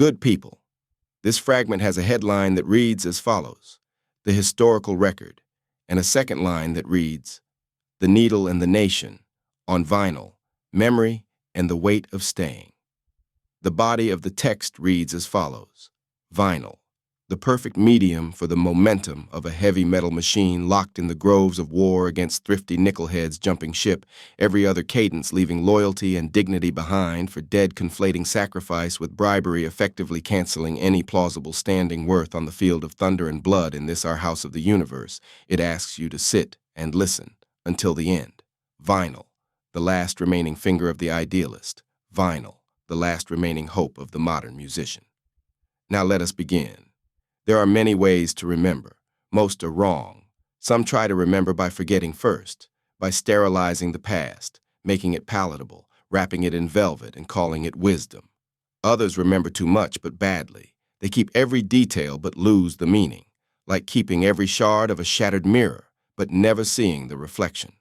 Good people. This fragment has a headline that reads as follows: The Historical Record, and a second line that reads, The Needle and the Nation, on Vinyl, Memory and the Weight of Staying. The body of the text reads as follows: Vinyl, the perfect medium for the momentum of a heavy metal machine locked in the groves of war against thrifty nickelheads jumping ship, every other cadence leaving loyalty and dignity behind for dead conflating sacrifice with bribery, effectively canceling any plausible standing worth on the field of thunder and blood in this our house of the universe. It asks you to sit and listen until the end. Vinyl, the last remaining finger of the idealist. Vinyl, the last remaining hope of the modern musician. Now let us begin. There are many ways to remember. Most are wrong. Some try to remember by forgetting first, by sterilizing the past, making it palatable, wrapping it in velvet and calling it wisdom. Others remember too much but badly. They keep every detail but lose the meaning, like keeping every shard of a shattered mirror but never seeing the reflection.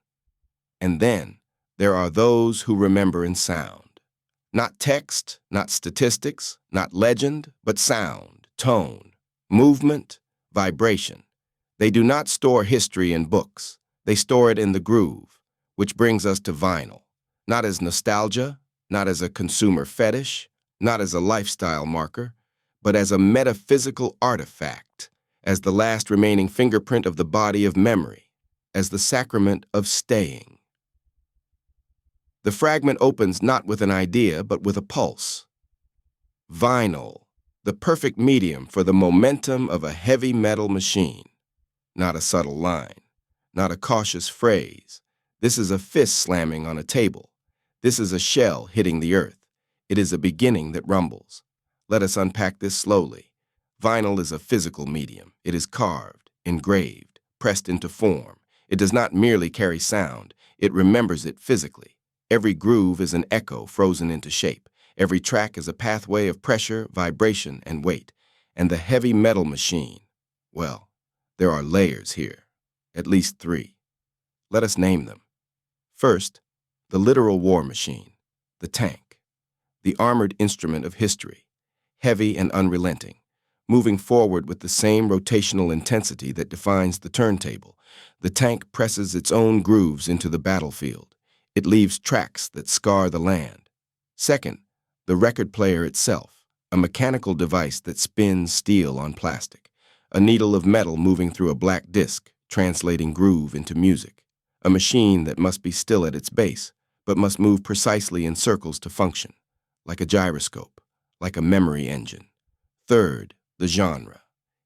And then there are those who remember in sound. Not text, not statistics, not legend, but sound, tone, movement, vibration. They do not store history in books. They store it in the groove, which brings us to vinyl, not as nostalgia, not as a consumer fetish, not as a lifestyle marker, but as a metaphysical artifact, as the last remaining fingerprint of the body of memory, as the sacrament of staying. The fragment opens not with an idea, but with a pulse. Vinyl, the perfect medium for the momentum of a heavy metal machine. Not a subtle line, not a cautious phrase. This is a fist slamming on a table. This is a shell hitting the earth. It is a beginning that rumbles. Let us unpack this slowly. Vinyl is a physical medium. It is carved, engraved, pressed into form. It does not merely carry sound. It remembers it physically. Every groove is an echo frozen into shape. Every track is a pathway of pressure, vibration, and weight. And the heavy metal machine, well, there are layers here, at least 3. Let us name them. First, the literal war machine, the tank, the armored instrument of history, heavy and unrelenting, moving forward with the same rotational intensity that defines the turntable. The tank presses its own grooves into the battlefield. It leaves tracks that scar the land. Second, the record player itself, a mechanical device that spins steel on plastic, a needle of metal moving through a black disc, translating groove into music, a machine that must be still at its base, but must move precisely in circles to function, like a gyroscope, like a memory engine. Third, the genre,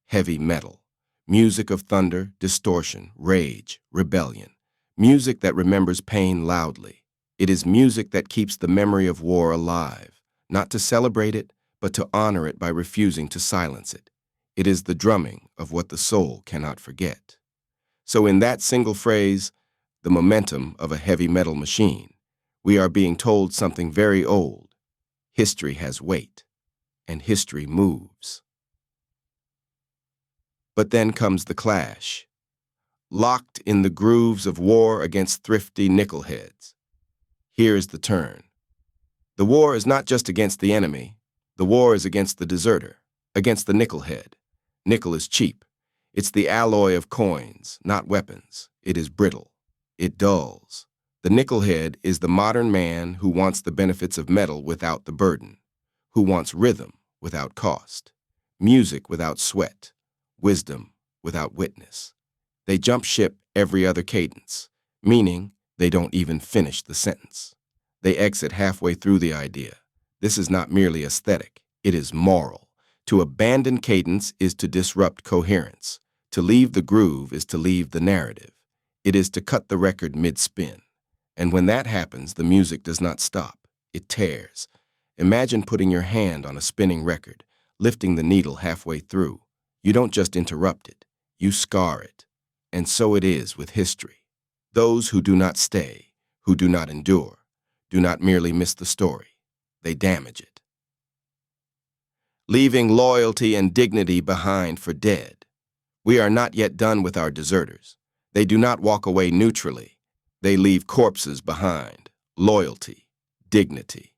heavy metal, music of thunder, distortion, rage, rebellion, music that remembers pain loudly. It is music that keeps the memory of war alive. Not to celebrate it, but to honor it by refusing to silence it. It is the drumming of what the soul cannot forget. So in that single phrase, the momentum of a heavy metal machine, we are being told something very old. History has weight, and history moves. But then comes the clash. Locked in the grooves of war against thrifty nickelheads. Here is the turn. The war is not just against the enemy. The war is against the deserter, against the nickelhead. Nickel is cheap. It's the alloy of coins, not weapons. It is brittle. It dulls. The nickelhead is the modern man who wants the benefits of metal without the burden, who wants rhythm without cost, music without sweat, wisdom without witness. They jump ship every other cadence, meaning they don't even finish the sentence. They exit halfway through the idea. This is not merely aesthetic, it is moral. To abandon cadence is to disrupt coherence. To leave the groove is to leave the narrative. It is to cut the record mid-spin. And when that happens, the music does not stop. It tears. Imagine putting your hand on a spinning record, lifting the needle halfway through. You don't just interrupt it, you scar it. And so it is with history. Those who do not stay, who do not endure, do not merely miss the story, they damage it. Leaving loyalty and dignity behind for dead. We are not yet done with our deserters. They do not walk away neutrally. They leave corpses behind, loyalty, dignity.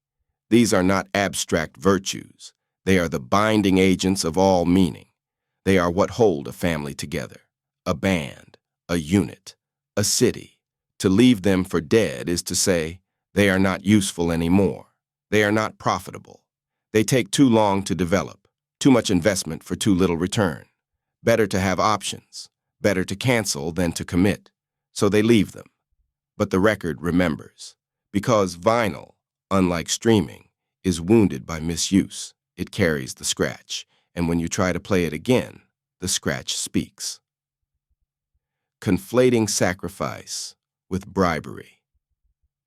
These are not abstract virtues. They are the binding agents of all meaning. They are what hold a family together, a band, a unit, a city. To leave them for dead is to say, they are not useful anymore. They are not profitable. They take too long to develop, too much investment for too little return. Better to have options, better to cancel than to commit. So they leave them. But the record remembers. Because vinyl, unlike streaming, is wounded by misuse. It carries the scratch, and when you try to play it again, the scratch speaks. Conflating sacrifice with bribery.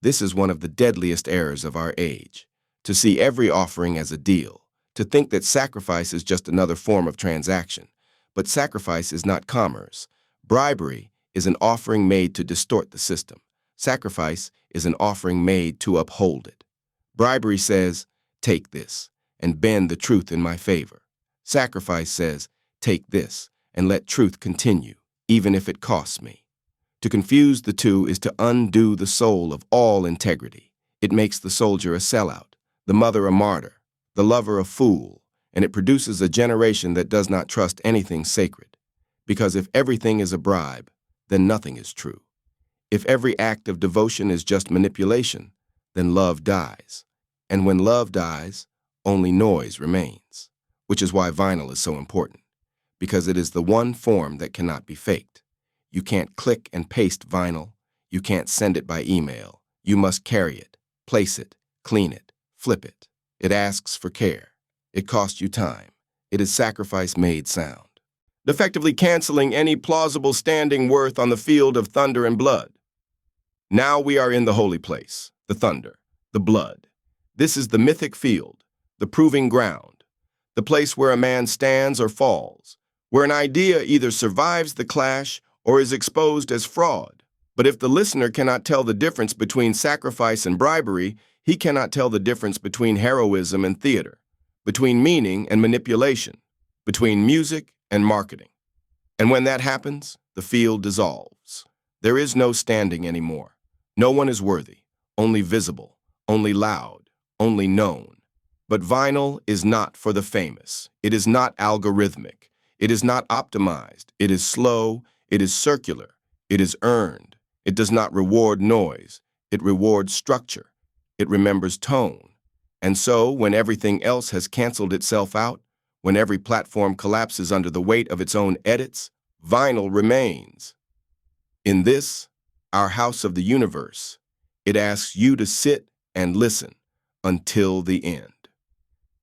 This is one of the deadliest errors of our age. To see every offering as a deal, to think that sacrifice is just another form of transaction. But sacrifice is not commerce. Bribery is an offering made to distort the system. Sacrifice is an offering made to uphold it. Bribery says, take this, and bend the truth in my favor. Sacrifice says, take this, and let truth continue, even if it costs me. To confuse the two is to undo the soul of all integrity. It makes the soldier a sellout, the mother a martyr, the lover a fool, and it produces a generation that does not trust anything sacred. Because if everything is a bribe, then nothing is true. If every act of devotion is just manipulation, then love dies. And when love dies, only noise remains, which is why vinyl is so important, because it is the one form that cannot be faked. You can't click and paste vinyl. You can't send it by email. You must carry it, place it, clean it, flip it. It asks for care. It costs you time. It is sacrifice made sound. Effectively canceling any plausible standing worth on the field of thunder and blood. Now we are in the holy place, the thunder, the blood. This is the mythic field, the proving ground, the place where a man stands or falls, where an idea either survives the clash or is exposed as fraud. But if the listener cannot tell the difference between sacrifice and bribery, he cannot tell the difference between heroism and theater, between meaning and manipulation, between music and marketing. And when that happens, the field dissolves. There is no standing anymore. No one is worthy, only visible, only loud, only known. But vinyl is not for the famous. It is not algorithmic. It is not optimized. It is slow. It is circular. It is earned. It does not reward noise. It rewards structure. It remembers tone. And so, when everything else has canceled itself out, when every platform collapses under the weight of its own edits, vinyl remains. In this, our house of the universe, it asks you to sit and listen until the end.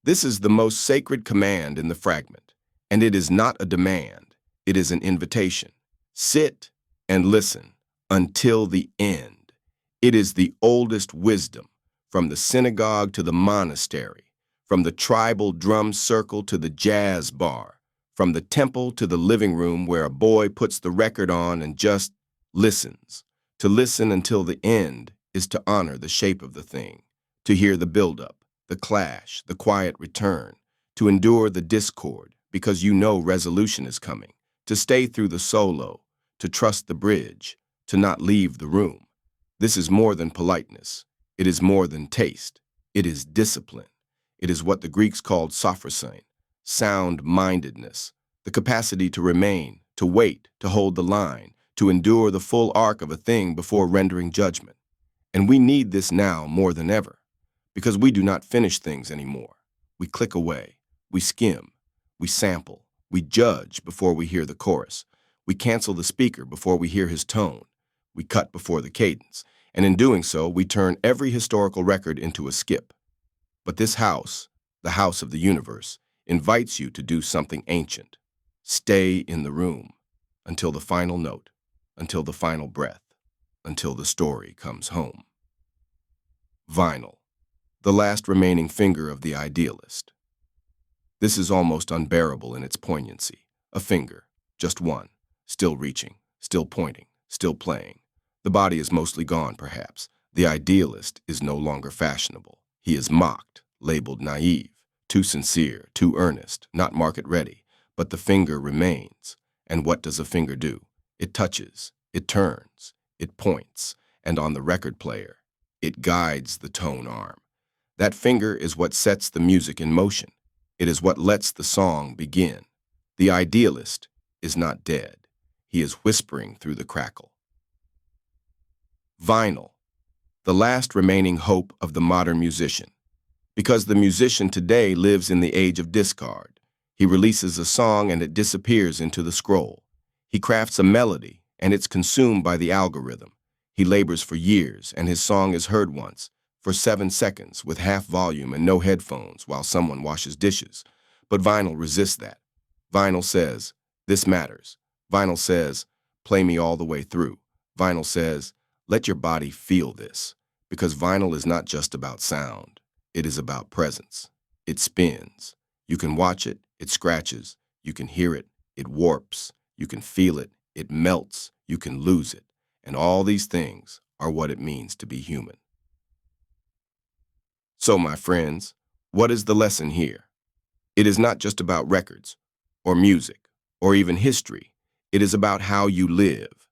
This is the most sacred command in the fragment, and it is not a demand, it is an invitation. Sit and listen until the end. It is the oldest wisdom, from the synagogue to the monastery, from the tribal drum circle to the jazz bar, from the temple to the living room where a boy puts the record on and just listens. To listen until the end is to honor the shape of the thing, to hear the buildup, the clash, the quiet return, to endure the discord because you know resolution is coming, to stay through the solo, to trust the bridge, to not leave the room. This is more than politeness. It is more than taste. It is discipline. It is what the Greeks called sophrosyne, sound-mindedness, the capacity to remain, to wait, to hold the line, to endure the full arc of a thing before rendering judgment. And we need this now more than ever, because we do not finish things anymore. We click away, we skim, we sample, we judge before we hear the chorus. We cancel the speaker before we hear his tone. We cut before the cadence, and in doing so, we turn every historical record into a skip. But this house, the house of the universe, invites you to do something ancient. Stay in the room until the final note, until the final breath, until the story comes home. Vinyl, the last remaining finger of the idealist. This is almost unbearable in its poignancy. A finger, just one, still reaching, still pointing, still playing. The body is mostly gone, perhaps. The idealist is no longer fashionable. He is mocked, labeled naive, too sincere, too earnest, not market ready. But the finger remains. And what does a finger do? It touches, it turns, it points, and on the record player, it guides the tone arm. That finger is what sets the music in motion. It is what lets the song begin. The idealist is not dead. He is whispering through the crackle. Vinyl, the last remaining hope of the modern musician. Because the musician today lives in the age of discard. He releases a song and it disappears into the scroll. He crafts a melody and it's consumed by the algorithm. He labors for years and his song is heard once, for 7 seconds with half volume and no headphones while someone washes dishes. But vinyl resists that. Vinyl says, this matters. Vinyl says, play me all the way through. Vinyl says, let your body feel this. Because vinyl is not just about sound. It is about presence. It spins. You can watch it, it scratches. You can hear it, it warps. You can feel it, it melts. You can lose it. And all these things are what it means to be human. So, my friends, what is the lesson here? It is not just about records, or music, or even history. It is about how you live.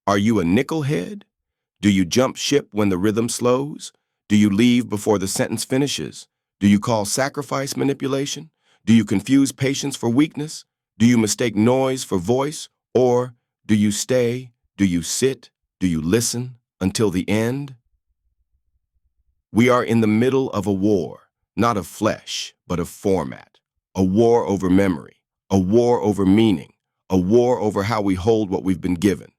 Are you a nickelhead? Do you jump ship when the rhythm slows? Do you leave before the sentence finishes? Do you call sacrifice manipulation? Do you confuse patience for weakness? Do you mistake noise for voice? Or do you stay? Do you sit? Do you listen until the end? We are in the middle of a war, not of flesh, but of format. A war over memory, a war over meaning, a war over how we hold what we've been given.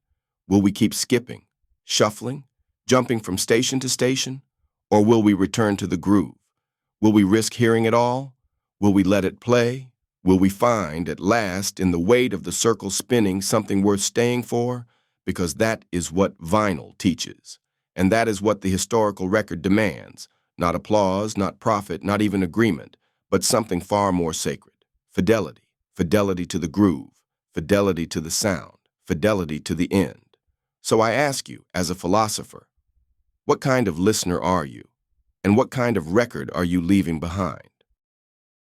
Will we keep skipping, shuffling, jumping from station to station? Or will we return to the groove? Will we risk hearing it all? Will we let it play? Will we find, at last, in the weight of the circle spinning, something worth staying for? Because that is what vinyl teaches. And that is what the historical record demands. Not applause, not profit, not even agreement, but something far more sacred. Fidelity. Fidelity to the groove. Fidelity to the sound. Fidelity to the end. So I ask you, as a philosopher, what kind of listener are you? And what kind of record are you leaving behind?